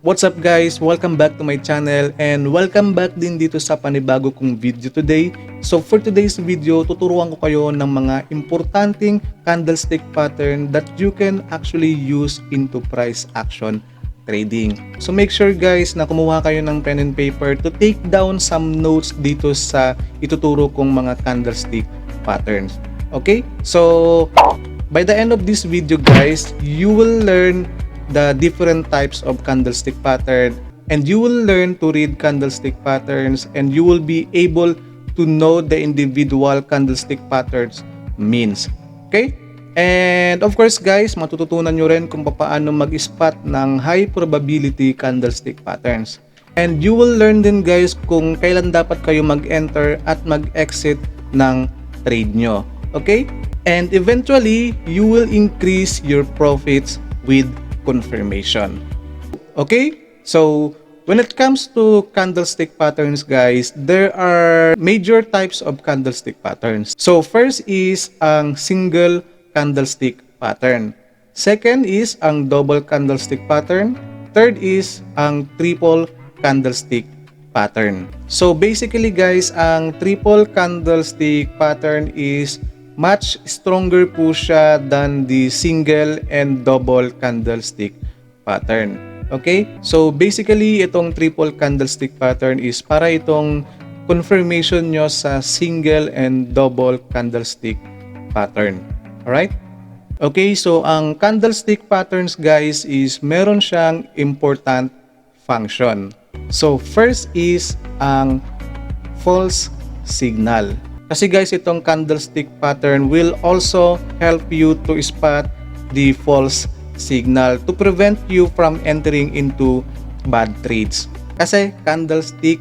What's up guys? Welcome back to my channel and welcome back din dito sa panibago kong video today. So for today's video, tuturuan ko kayo ng mga importanteng candlestick pattern that you can actually use into price action trading. So make sure guys na kumuha kayo ng pen and paper to take down some notes dito sa ituturo kong mga candlestick patterns. Okay? So by the end of this video guys, you will learn the different types of candlestick pattern and you will learn to read candlestick patterns and you will be able to know the individual candlestick patterns means. Okay? And of course guys, matututunan nyo rin kung paano mag-spot ng high probability candlestick patterns. And you will learn din guys kung kailan dapat kayo mag-enter at mag-exit ng trade nyo. Okay? And eventually, you will increase your profits with confirmation. Okay? So, when it comes to candlestick patterns, guys, there are major types of candlestick patterns. So, first is ang single candlestick pattern. Second is ang double candlestick pattern. Third is ang triple candlestick pattern. So, basically, guys, ang triple candlestick pattern is much stronger po siya than the single and double candlestick pattern. Okay? So basically, itong triple candlestick pattern is para itong confirmation nyo sa single and double candlestick pattern. Alright? Okay, so ang candlestick patterns guys is meron siyang important function. So first is ang false signal. Kasi guys, itong candlestick pattern will also help you to spot the false signal to prevent you from entering into bad trades. Kasi candlestick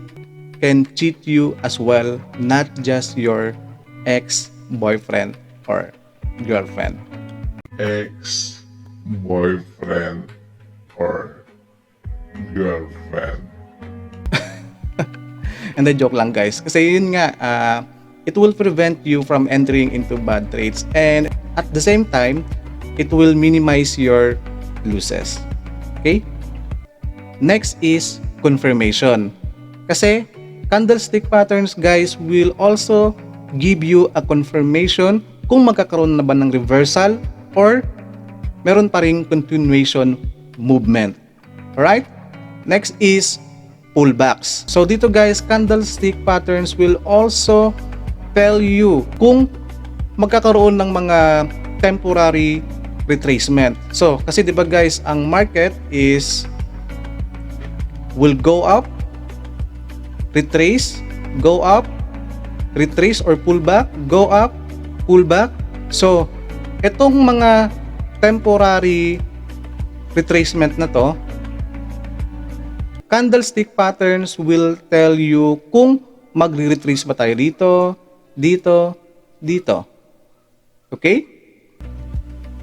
can cheat you as well, not just your ex-boyfriend or girlfriend. Ex-boyfriend or girlfriend. And then joke lang guys. Kasi yun nga, it will prevent you from entering into bad trades and at the same time it will minimize your losses. Okay? Next is confirmation. Kasi candlestick patterns guys will also give you a confirmation kung magkakaroon na ba ng reversal or meron pa ring continuation movement. Alright? Next is pullbacks. So dito guys, candlestick patterns will also tell you kung magkakaroon ng mga temporary retracement. So, kasi 'di ba guys, ang market is will go up, retrace, go up, retrace or pullback, go up, pullback. So, etong mga temporary retracement na to, candlestick patterns will tell you kung magre-retrace ba tayo dito, dito. Okay?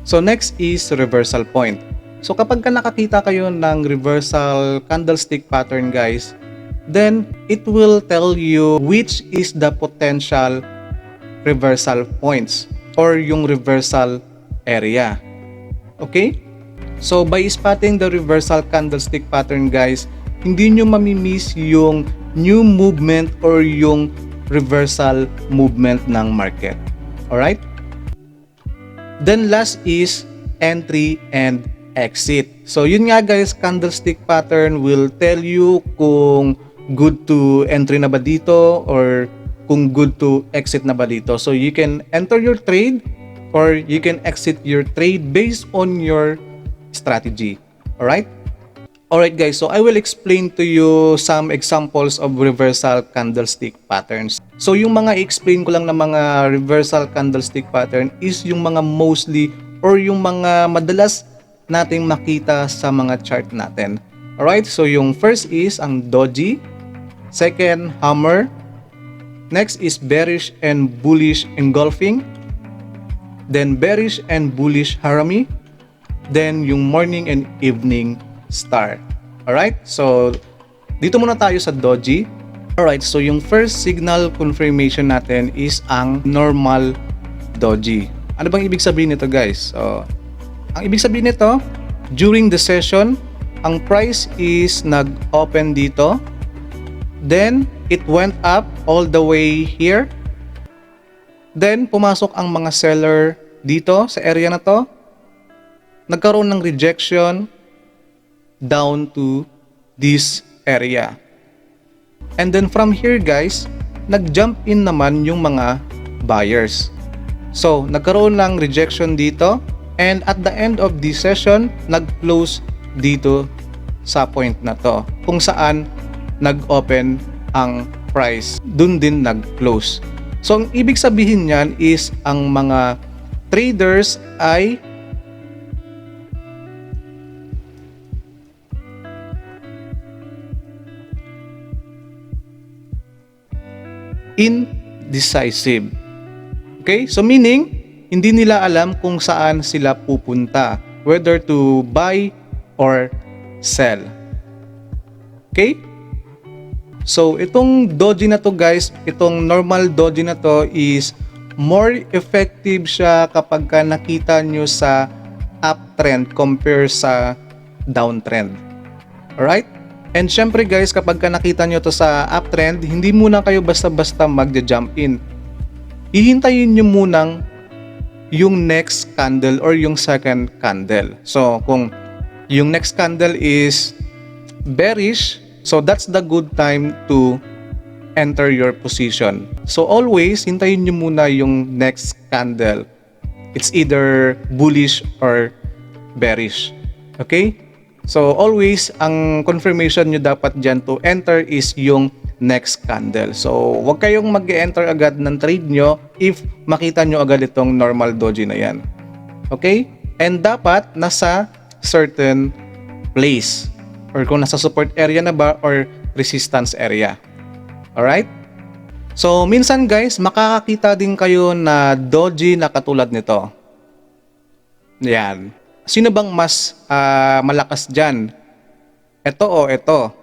So next is reversal point. So kapag nakakita kayo ng reversal candlestick pattern guys, then it will tell you which is the potential reversal points or yung reversal area. Okay? So by spotting the reversal candlestick pattern guys, hindi nyo mamimiss yung new movement or yung reversal movement ng market. Alright? Then last is entry and exit. So yun nga guys, candlestick pattern will tell you kung good to entry na ba dito or kung good to exit na ba dito. So you can enter your trade or you can exit your trade based on your strategy. Alright? Alright guys, so I will explain to you some examples of reversal candlestick patterns. So yung mga i-explain ko lang na mga reversal candlestick pattern is yung mga mostly or yung mga madalas nating makita sa mga chart natin. Alright, so yung first is ang doji, second hammer, next is bearish and bullish engulfing, then bearish and bullish harami, then yung morning and evening star. Alright, so dito muna tayo sa doji. Alright, so yung first signal confirmation natin is ang normal doji. Ano bang ibig sabihin nito guys? So, ang ibig sabihin nito, during the session, ang price is nag-open dito. Then, it went up all the way here. Then, pumasok ang mga seller dito sa area na to. Nagkaroon ng rejection down to this area. And then from here guys, nag-jump in naman yung mga buyers. So, nagkaroon ng rejection dito. And at the end of this session, nag-close dito sa point na to. Kung saan nag-open ang price, dun din nag-close. So, ang ibig sabihin niyan is ang mga traders ay indecisive. Okay? So, meaning, hindi nila alam kung saan sila pupunta, whether to buy or sell. Okay? So, itong doji na to guys, itong normal doji na to is more effective siya kapag ka nakita nyo sa uptrend compare sa downtrend. Alright? And syempre guys, kapag ka nakita nyo to sa uptrend, hindi muna kayo basta-basta magja-jump in. Hihintayin nyo munang yung next candle or yung second candle. So, kung yung next candle is bearish, so that's the good time to enter your position. So always, hintayin nyo muna yung next candle. It's either bullish or bearish. Okay? So always, ang confirmation nyo dapat dyan to enter is yung next candle. So huwag kayong mag-enter agad ng trade nyo if makita nyo agad itong normal doji na yan. Okay? And dapat nasa certain place. Or kung nasa support area na ba or resistance area. Alright? So, minsan guys, makakakita din kayo na doji na katulad nito. Yan. Sino bang mas malakas dyan? Ito o ito?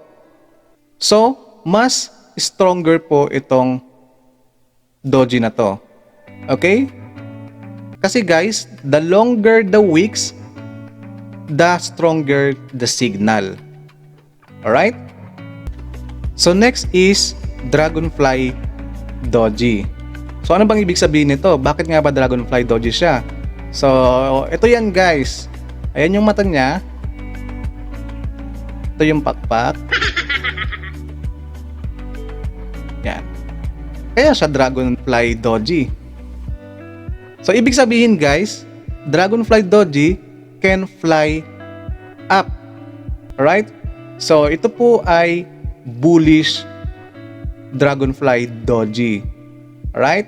So, mas stronger po itong doji na to. Okay? Kasi guys, the longer the wicks, the stronger the signal. Alright? So next is Dragonfly Doji. So ano bang ibig sabihin nito? Bakit nga ba Dragonfly Doji siya? So ito yan guys. Ayan yung mata niya. Ito yung pakpak. Yan. Kaya siya Dragonfly Doji. So ibig sabihin guys, Dragonfly Doji can fly up. Alright? So, ito po ay bullish Dragonfly Doji. Alright?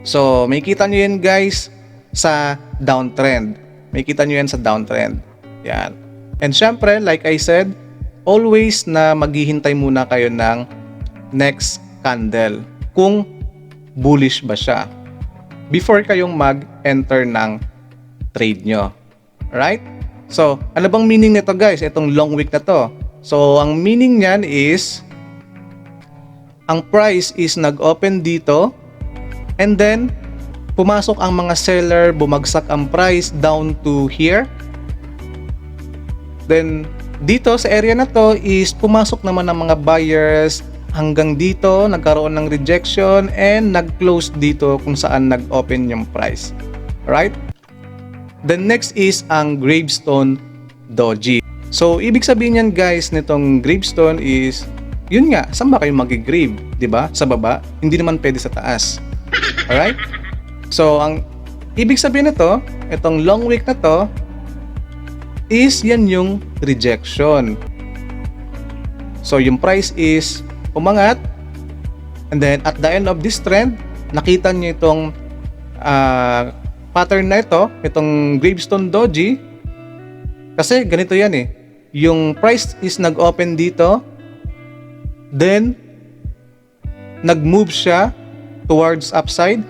So, may kita nyo yan guys sa downtrend. May kita nyo yan sa downtrend. Yan. And syempre, like I said, always na maghihintay muna kayo ng next candle kung bullish ba siya before kayong mag-enter ng trade nyo. Alright? So, ano bang meaning nito guys? Itong long wick na to. So, ang meaning niyan is ang price is nag-open dito and then pumasok ang mga seller, bumagsak ang price down to here. Then, dito sa area na to is pumasok naman ang mga buyers hanggang dito, nagkaroon ng rejection and nag-close dito kung saan nag-open yung price. Alright? The next is ang Gravestone Doji. So, ibig sabihin yan guys, nitong gravestone is, yun nga, saan ba kayo mag-grave? Diba? Sa baba? Hindi naman pwede sa taas. Alright? So, ang ibig sabihin nito, itong long wick na to, is yan yung rejection. So, yung price is umangat, and then at the end of this trend, nakita nyo itong pattern na ito, itong Gravestone Doji, kasi ganito yan eh. Yung price is nag-open dito, then nag-move siya towards upside,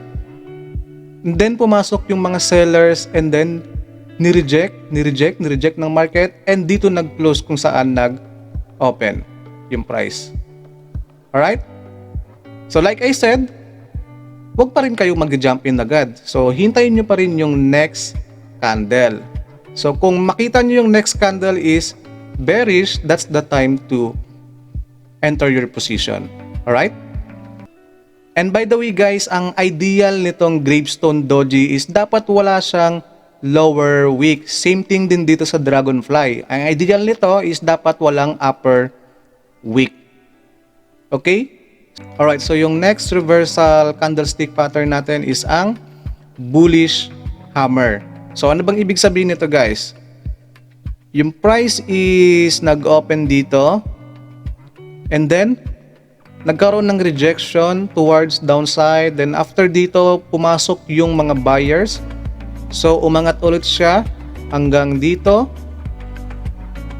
and then pumasok yung mga sellers and then ni-reject ng market, and dito nag-close kung saan nag-open yung price. Alright? So like I said, wag pa rin kayo mag-jump in agad. So, hintayin nyo pa rin yung next candle. So, kung makita nyo yung next candle is bearish, that's the time to enter your position. Alright? And by the way guys, ang ideal nitong gravestone doji is dapat wala siyang lower wick. Same thing din dito sa dragonfly. Ang ideal nito is dapat walang upper wick. Okay? Alright, so yung next reversal candlestick pattern natin is ang bullish hammer. So ano bang ibig sabihin nito guys? Yung price is nag-open dito and then nagkaroon ng rejection towards downside, then after dito pumasok yung mga buyers, so umangat ulit siya hanggang dito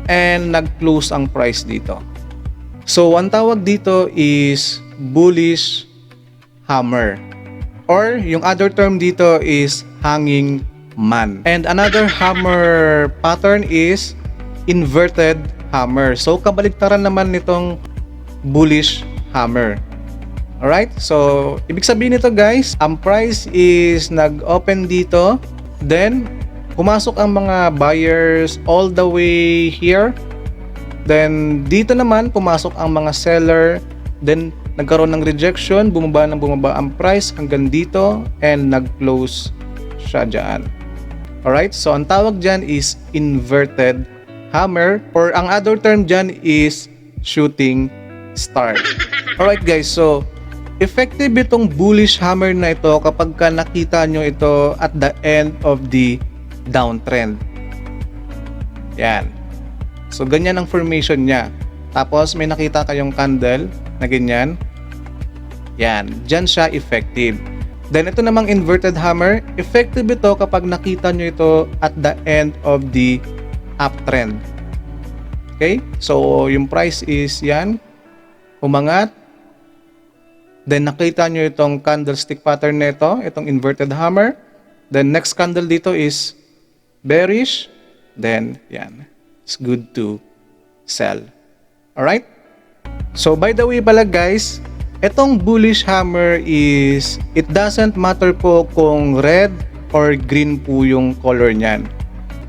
and nag-close ang price dito. So ang tawag dito is bullish hammer, or yung other term dito is hanging man. And another hammer pattern is inverted hammer. So kabaligtaran naman nitong bullish hammer. Alright, so ibig sabihin nito guys, ang price is nag-open dito, then pumasok ang mga buyers all the way here, then dito naman pumasok ang mga seller, then nagkaroon ng rejection, bumaba ang price hanggang dito and nag-close siya dyan. Alright, so ang tawag dyan is inverted hammer, or ang other term dyan is shooting star. Alright guys, so effective itong bullish hammer na ito kapag ka nakita nyo ito at the end of the downtrend. Yan. So ganyan ang formation niya. Tapos may nakita kayong candle na ganyan. Yan, dyan siya effective. Then ito namang inverted hammer, effective ito kapag nakita nyo ito at the end of the uptrend. Okay? So yung price is yan, umangat. Then nakita nyo itong candlestick pattern na ito, itong inverted hammer. Then next candle dito is bearish. Then yan, it's good to sell. Alright? So by the way pala guys, itong bullish hammer is, it doesn't matter po kung red or green po yung color niyan.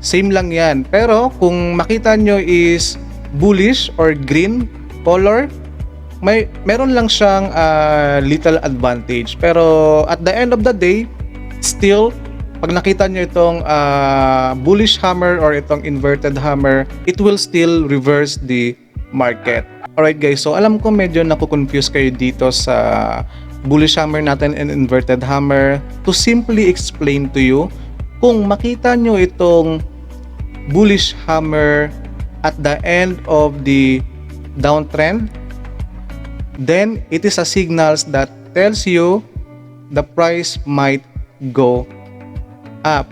Same lang yan. Pero kung makita nyo is bullish or green color, meron lang siyang little advantage. Pero at the end of the day, still, pag nakita nyo itong bullish hammer or itong inverted hammer, it will still reverse the market. Alright guys, so alam ko medyo nakukonfuse kayo dito sa bullish hammer natin and inverted hammer. To simply explain to you, kung makita nyo itong bullish hammer at the end of the downtrend, then it is a signals that tells you the price might go up.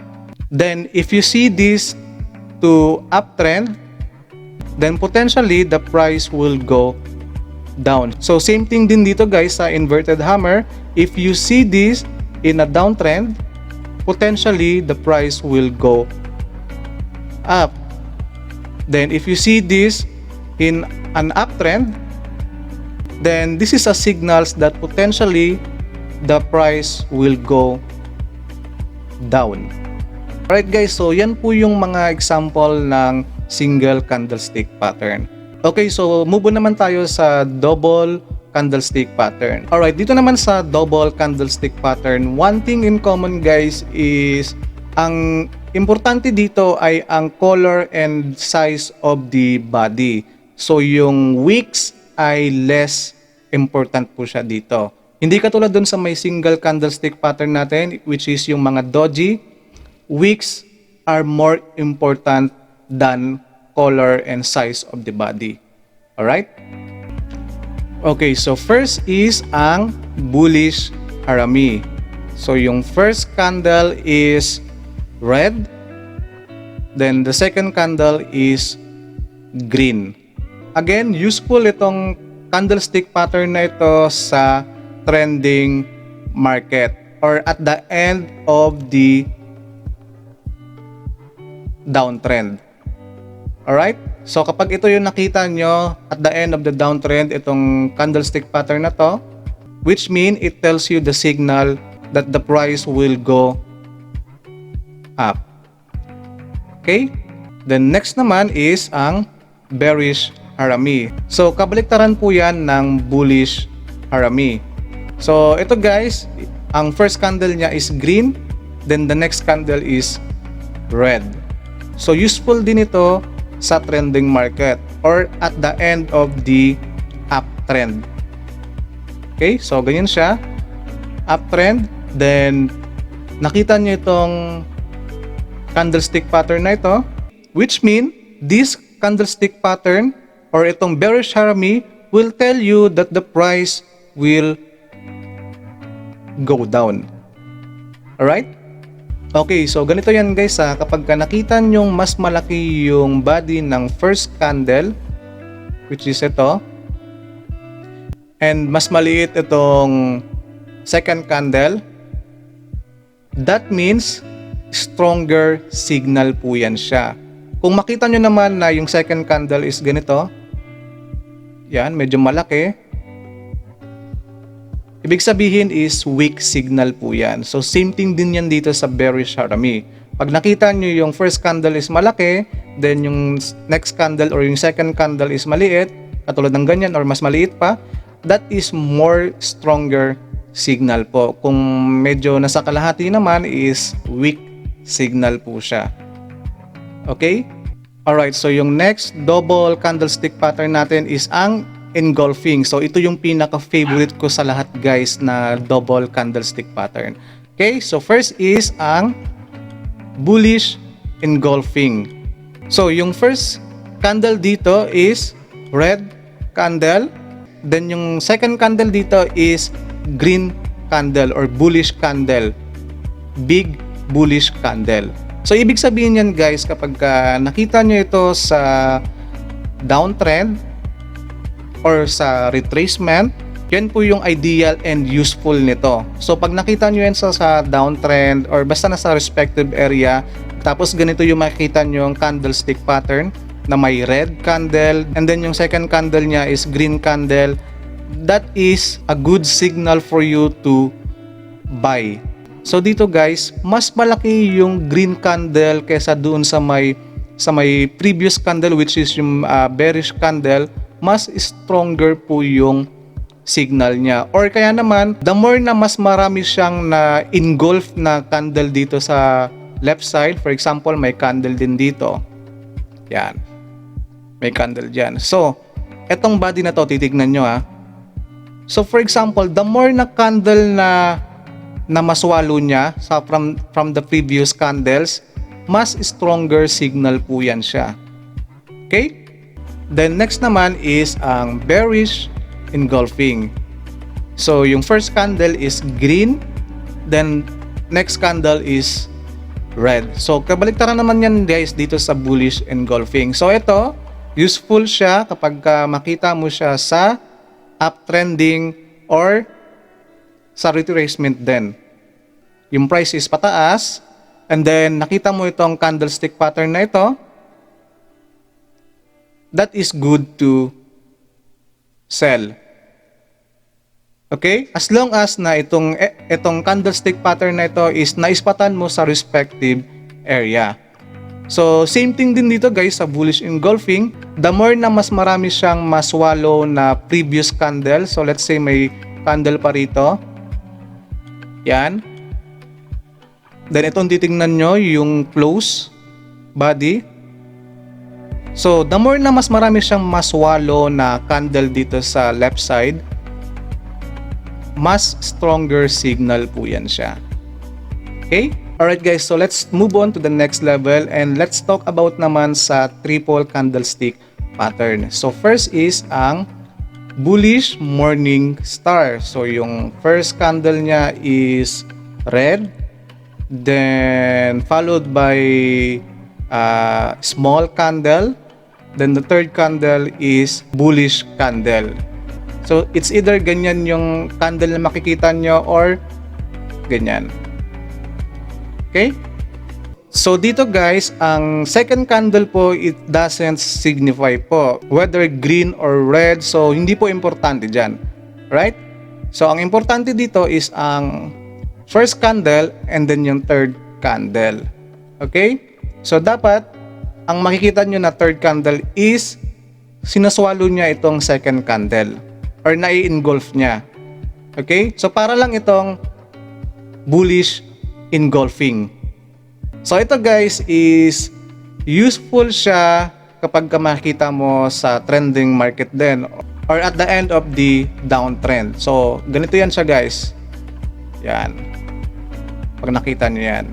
Then if you see this to uptrend, then potentially the price will go down. So same thing din dito guys sa inverted hammer. If you see this in a downtrend, potentially the price will go up. Then if you see this in an uptrend, then this is a signals that potentially the price will go down. Alright guys, so yan po yung mga example ng single candlestick pattern. Okay, so move on naman tayo sa double candlestick pattern. Alright, dito naman sa double candlestick pattern, one thing in common guys is ang importante dito ay ang color and size of the body. So yung wicks ay less important po siya dito. Hindi katulad dun sa may single candlestick pattern natin, which is yung mga doji, wicks are more important than color and size of the body. Alright? Okay, so first is ang bullish harami. So yung first candle is red, then the second candle is green. Again, useful itong candlestick pattern na ito sa trending market or at the end of the downtrend. Alright? So kapag ito yung nakita nyo at the end of the downtrend, itong candlestick pattern na to, which mean it tells you the signal that the price will go up. Okay? Then next naman is ang bearish harami. So kabaliktaran po yan ng bullish harami. So ito guys, ang first candle niya is green, then the next candle is red. So useful din ito sa trending market or at the end of the uptrend. Okay, so ganyan siya, uptrend, then nakita nyo itong candlestick pattern na ito, which mean this candlestick pattern or itong bearish harami will tell you that the price will go down. Alright? Okay, so ganito yan guys ha, kapag ka nakita nyong mas malaki yung body ng first candle, which is ito, and mas maliit itong second candle, that means stronger signal po yan siya. Kung makita nyo naman na yung second candle is ganito, yan, medyo malaki, ibig sabihin is weak signal po yan. So same thing din yan dito sa bearish harami. Pag nakita nyo yung first candle is malaki, then yung next candle or yung second candle is maliit, katulad ng ganyan or mas maliit pa, that is more stronger signal po. Kung medyo nasa kalahati naman is weak signal po siya. Okay? Alright, so yung next double candlestick pattern natin is ang engulfing. So ito yung pinaka-favorite ko sa lahat guys na double candlestick pattern. Okay, so first is ang bullish engulfing. So yung first candle dito is red candle, then yung second candle dito is green candle or bullish candle, big bullish candle. So ibig sabihin yan guys, kapag nakita nyo ito sa downtrend or sa retracement, yan po yung ideal and useful nito. So pag nakita nyo yan sa downtrend or basta nasa respective area, tapos ganito yung makikita nyo yung candlestick pattern na may red candle and then yung second candle niya is green candle, that is a good signal for you to buy. So dito guys, mas malaki yung green candle kaysa doon sa may previous candle which is yung bearish candle, mas stronger po yung signal niya. Or kaya naman, the more na mas marami siyang na engulf na candle dito sa left side, for example, may candle din dito. Yan. May candle dyan. So, etong body na to, titignan nyo ha. So, for example, the more na candle na maswalo niya from the previous candles, mas stronger signal po yan siya. Okay? Then next naman is ang bearish engulfing. So yung first candle is green, then next candle is red. So kabaliktaran naman yan guys dito sa bullish engulfing. So ito, useful siya kapag makita mo siya sa uptrending or sa retracement din. Yung price is pataas, and then nakita mo itong candlestick pattern na ito, that is good to sell. Okay? As long as na itong candlestick pattern na ito is naispatan mo sa respective area. So, same thing din dito guys sa bullish engulfing. The more na mas marami siyang maswallow na previous candle. So, let's say may candle pa rito. Yan. Then, itong titingnan nyo yung close body. So, the more na mas marami siyang maswallow na candle dito sa left side, mas stronger signal po yan siya. Okay? Alright guys, so let's move on to the next level and let's talk about naman sa triple candlestick pattern. So, first is ang bullish morning star. So, yung first candle niya is red, then followed by small candle. Then the third candle is bullish candle. So it's either ganyan yung candle na makikita nyo or ganyan. Okay? So dito guys, ang second candle po, it doesn't signify po whether green or red. So hindi po importante dyan. Right? So ang importante dito is ang first candle and then yung third candle. Okay? So dapat ang makikita nyo na third candle is sinaswallow niya itong second candle or nai-engulf niya. Okay? So para lang itong bullish engulfing. So ito guys is useful siya kapag makita mo sa trending market din or at the end of the downtrend. So ganito yan siya guys. Yan. Pag nakita nyo yan.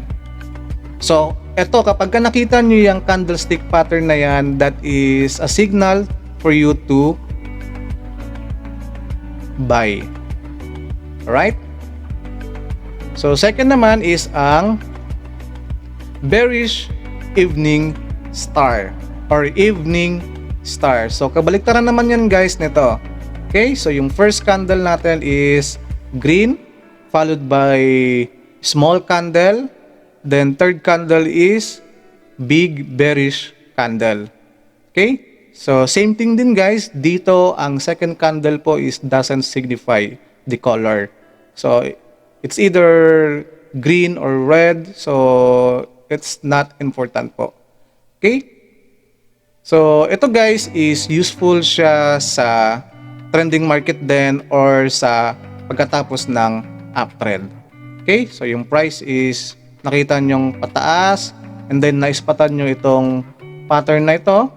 So ito kapag nakita nyo yung candlestick pattern na yan, that is a signal for you to buy. Alright? So second naman is ang bearish evening star or evening star. So kabaliktaran naman yan guys nito. Okay, so yung first candle natin is green followed by small candle, then third candle is big bearish candle. Okay, so same thing din guys, dito ang second candle po is doesn't signify the color. So it's either green or red, so it's not important po. Okay? So, ito guys is useful siya sa trending market din or sa pagkatapos ng uptrend. Okay? So, yung price is nakita nyong pataas and then naispatan nyo itong pattern na ito.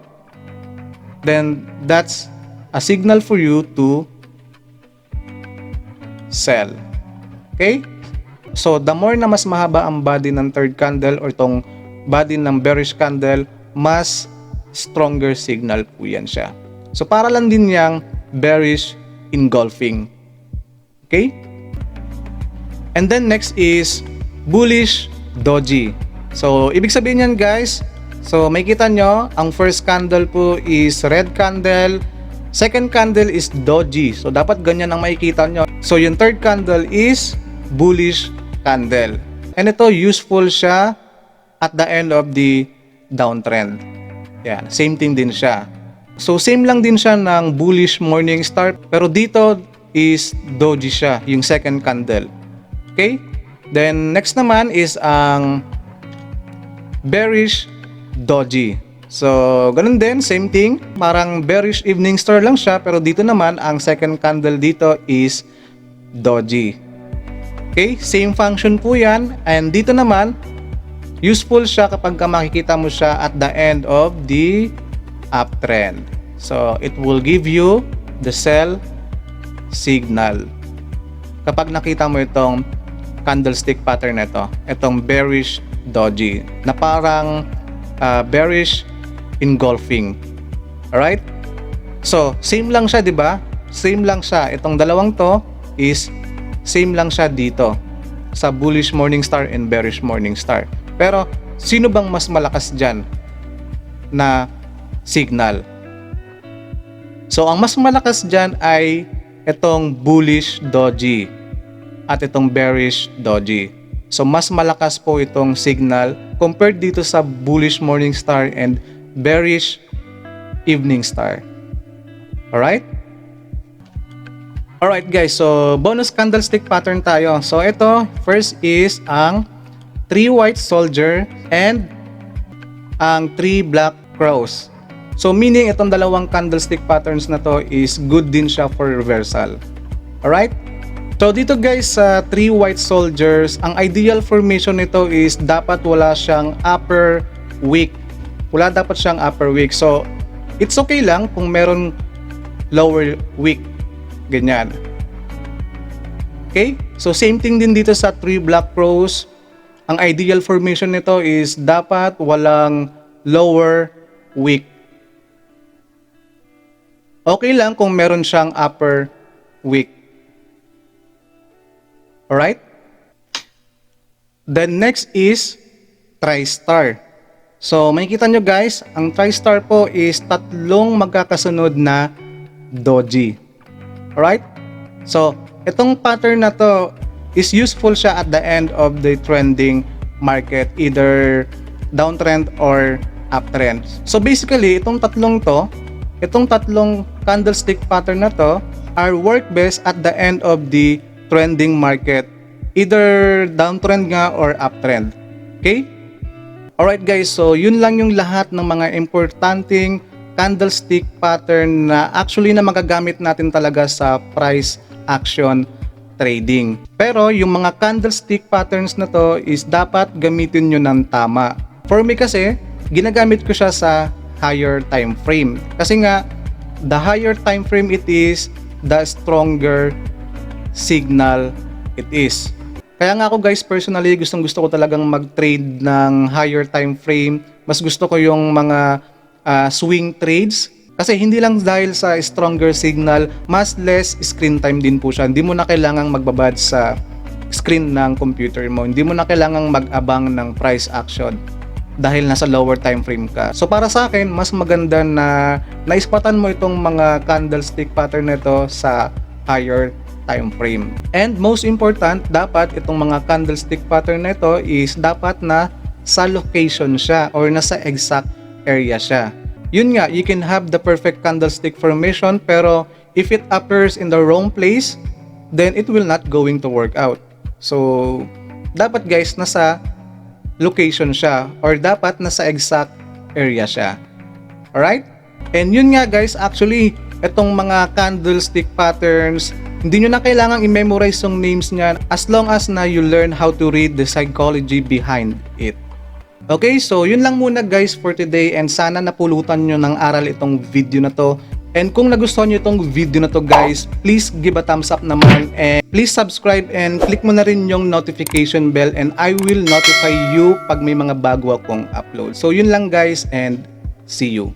Then, that's a signal for you to sell. Okay? So, the more na mas mahaba ang body ng third candle or itong body ng bearish candle, mas stronger signal po yan siya. So, para lang din yang bearish engulfing. Okay? And then, next is bullish doji. So, ibig sabihin yan guys, so may kita nyo, ang first candle po is red candle, second candle is doji. So, dapat ganyan ang makikita nyo. So, yung third candle is bullish candle. And ito, useful siya at the end of the downtrend. Yan, same thing din siya. So, same lang din siya ng bullish morning star. Pero dito is doji siya, yung second candle. Okay? Then, next naman is ang bearish doji. So, ganun din, same thing. Parang bearish evening star lang siya. Pero dito naman, ang second candle dito is doji. Okay? Same function po yan. And dito naman, useful siya kapag makikita mo siya at the end of the uptrend. So, it will give you the sell signal. Kapag nakita mo itong candlestick pattern na ito, itong bearish doji, na parang bearish engulfing. Alright? So, same lang siya, di ba? Same lang siya. Itong dalawang to is same lang siya dito sa bullish morning star and bearish morning star. Pero, sino bang mas malakas dyan na signal? So, ang mas malakas dyan ay itong bullish doji at itong bearish doji. So, mas malakas po itong signal compared dito sa bullish morning star and bearish evening star. Alright? Alright guys, so bonus candlestick pattern tayo. So, ito, first is ang 3 white soldier and ang 3 black crows. So meaning itong dalawang candlestick patterns na to is good din siya for reversal. Alright? So dito guys sa 3 white soldiers, ang ideal formation nito is dapat wala siyang upper wick. Wala dapat siyang upper wick. So it's okay lang kung meron lower wick. Ganyan. Okay? So same thing din dito sa 3 black crows. Ang ideal formation nito is dapat walang lower wick. Okay lang kung meron siyang upper wick. Alright? Then next is tri-star. So makikita nyo guys, ang tri-star po is tatlong magkakasunod na doji. Alright? So itong pattern na to is useful siya at the end of the trending market, either downtrend or uptrend. So basically, itong tatlong candlestick pattern na to are work best at the end of the trending market, either downtrend nga or uptrend. Okay? Alright guys, so yun lang yung lahat ng mga importanteng candlestick pattern na actually na magagamit natin talaga sa price action trading. Pero yung mga candlestick patterns na to is dapat gamitin nyo ng tama. For me kasi, ginagamit ko siya sa higher time frame. Kasi nga, the higher time frame it is, the stronger signal it is. Kaya nga ako guys, personally, gusto ko talagang mag-trade ng higher time frame. Mas gusto ko yung mga swing trades. Kasi hindi lang dahil sa stronger signal, mas less screen time din po siya. Hindi mo na kailangang magbabad sa screen ng computer mo. Hindi mo na kailangang mag-abang ng price action dahil nasa lower time frame ka. So para sa akin, mas maganda na naispatan mo itong mga candlestick pattern nito sa higher time frame. And most important, dapat itong mga candlestick pattern nito is dapat na sa location siya or nasa exact area siya. Yun nga, you can have the perfect candlestick formation, pero if it appears in the wrong place, then it will not going to work out. So dapat guys, nasa location siya or dapat nasa exact area siya. Alright? And yun nga guys, actually itong mga candlestick patterns, hindi nyo na kailangang i-memorize yung names niya as long as na you learn how to read the psychology behind it. Okay, so yun lang muna guys for today, and sana napulutan nyo ng aral itong video na to. And kung nagustuhan nyo itong video na to guys, please give a thumbs up naman, and please subscribe and click mo na rin yung notification bell, and I will notify you pag may mga bago akong upload. So yun lang guys, and see you.